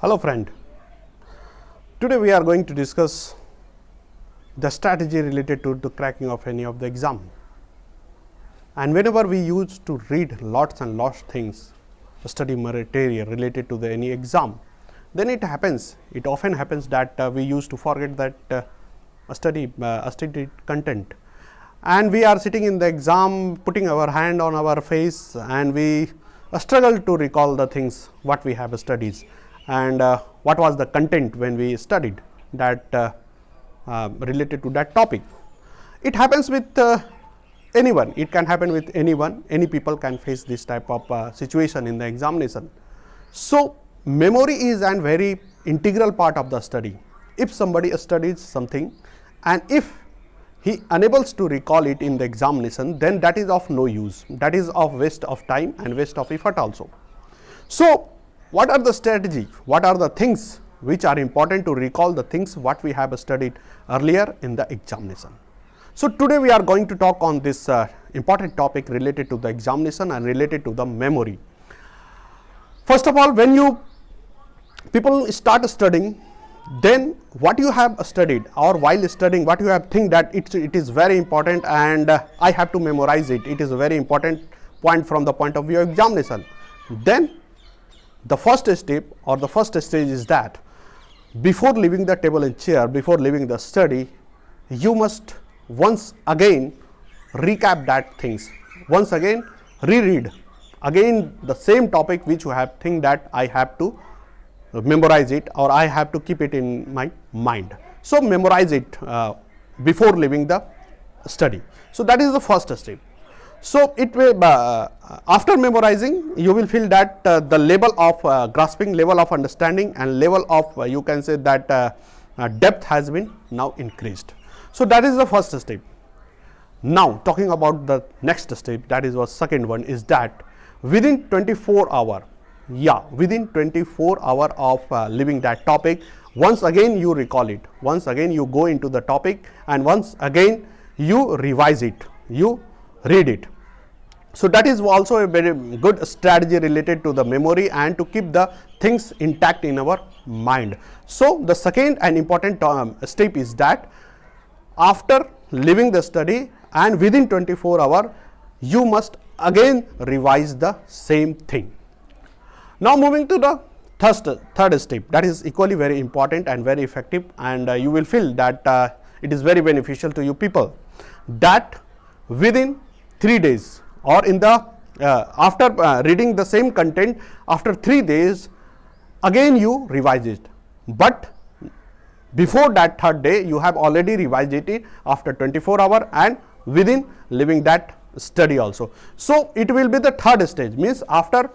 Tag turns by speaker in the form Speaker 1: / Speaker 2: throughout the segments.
Speaker 1: Hello friend, today we are going to discuss the strategy related to the cracking of any of the exam. And whenever we used to read lots and lots things, study material related to the any exam, then it often happens that we used to forget that study content, and we are sitting in the exam putting our hand on our face and we struggle to recall the things what we have studied and what was the content when we studied that related to that topic. It happens with anyone, it can happen with anyone, any people can face this type of situation in the examination. So, memory is a very integral part of the study. If somebody studies something and if he enables to recall it in the examination, then that is of no use, that is of waste of time and waste of effort also. So, what are the strategy, what are the things which are important to recall the things what we have studied earlier in the examination. So, today we are going to talk on this important topic related to the examination and related to the memory. First of all, when people start studying, then what you have studied or while studying what you have think that it is very important and I have to memorize it, it is a very important point from the point of view of examination. Then the first step or the first stage is that before leaving the table and chair, before leaving the study, you must once again recap that things, once again reread again the same topic which you have think that I have to memorize it or I have to keep it in my mind. So, memorize it before leaving the study. So, that is the first step. So, it will after memorizing you will feel that the level of grasping, level of understanding and level of you can say that depth has been now increased. So, that is the first step. Now, talking about the next step, that is the second one, is that within 24 hour, within 24 hour of leaving that topic, once again you recall it, once again you go into the topic and once again you revise it, you read it. So, that is also a very good strategy related to the memory and to keep the things intact in our mind. So, the second and important step is that after leaving the study and within 24 hour, you must again revise the same thing. Now, moving to the third step, that is equally very important and very effective, and you will feel that it is very beneficial to you people, that within 3 days or in the after reading the same content, after 3 days again you revise it, but before that third day you have already revised it after 24 hour and within leaving that study also. So, it will be the third stage, means after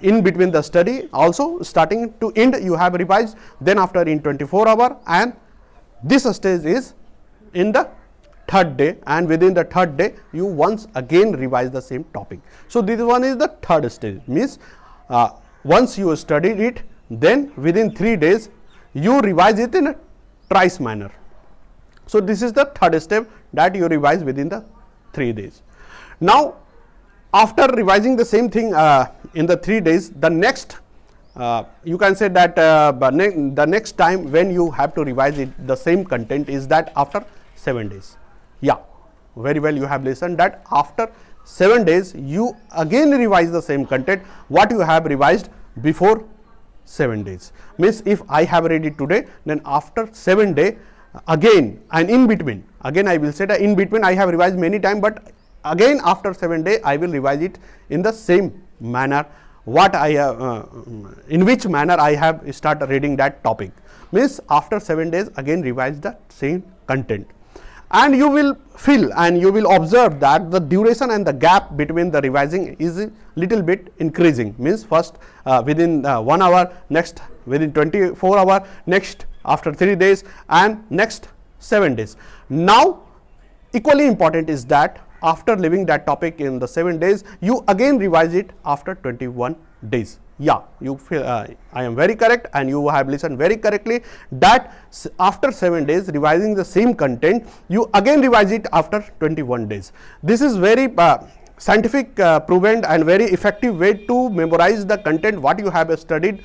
Speaker 1: in between the study also starting to end you have revised, then after in 24 hour, and this stage is in the third day, and within the third day you once again revise the same topic. So, this one is the third stage, means once you studied it, then within 3 days you revise it in a thrice manner. So, this is the third step, that you revise within the 3 days. Now, after revising the same thing in the 3 days, the next you can say that the next time when you have to revise it the same content is that after 7 days. Very well, you have listened that after 7 days you again revise the same content what you have revised before 7 days. Means if I have read it today, then after 7 days again, and in between, again I will say that in between I have revised many times, but again after 7 days I will revise it in the same manner what I in which manner I have started reading that topic. Means after 7 days again revise the same content, and you will feel and you will observe that the duration and the gap between the revising is a little bit increasing. Means first within 1 hour, next within 24 hour, next after 3 days, and next 7 days. Now, equally important is that after leaving that topic in the 7 days, you again revise it after 21 days. You feel I am very correct and you have listened very correctly that after 7 days revising the same content, you again revise it after 21 days. This is very scientific proven and very effective way to memorize the content what you have studied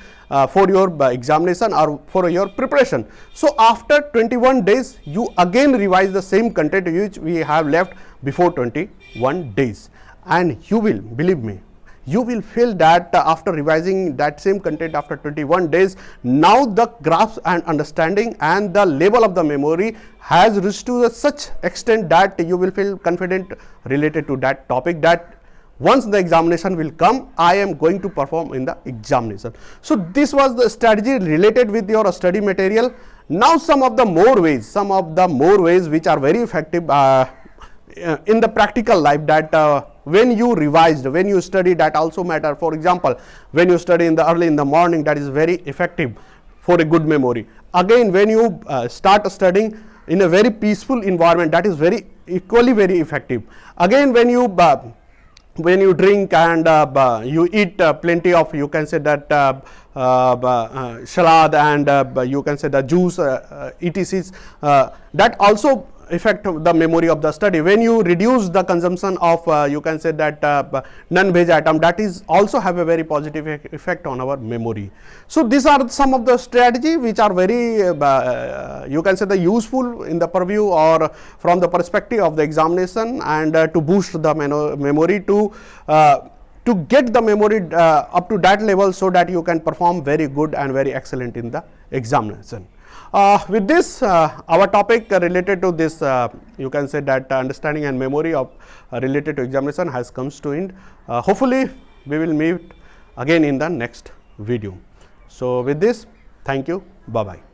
Speaker 1: for your examination or for your preparation. So after 21 days you again revise the same content which we have left before 21 days, and you will, believe me, you will feel that after revising that same content after 21 days, now the grasp and understanding and the level of the memory has reached to such extent that you will feel confident related to that topic, that once the examination will come, I am going to perform in the examination. So this was the strategy related with your study material. Now some of the more ways which are very effective in the practical life, that when you revised, when you study, that also matter. For example, when you study early in the morning, that is very effective for a good memory. Again, when you start studying in a very peaceful environment, that is very equally very effective. Again, when you drink and you eat plenty of, you can say that salad and you can say the juice, etc. That also affect the memory of the study. When you reduce the consumption of you can say that non-veg item, that is also have a very positive effect on our memory. So these are some of the strategy which are very you can say the useful in the purview or from the perspective of the examination, and to boost the memory, to get the memory up to that level, so that you can perform very good and very excellent in the examination. With this, our topic related to this, you can say that understanding and memory of related to examination has comes to end. Hopefully, we will meet again in the next video. So with this, thank you. Bye bye.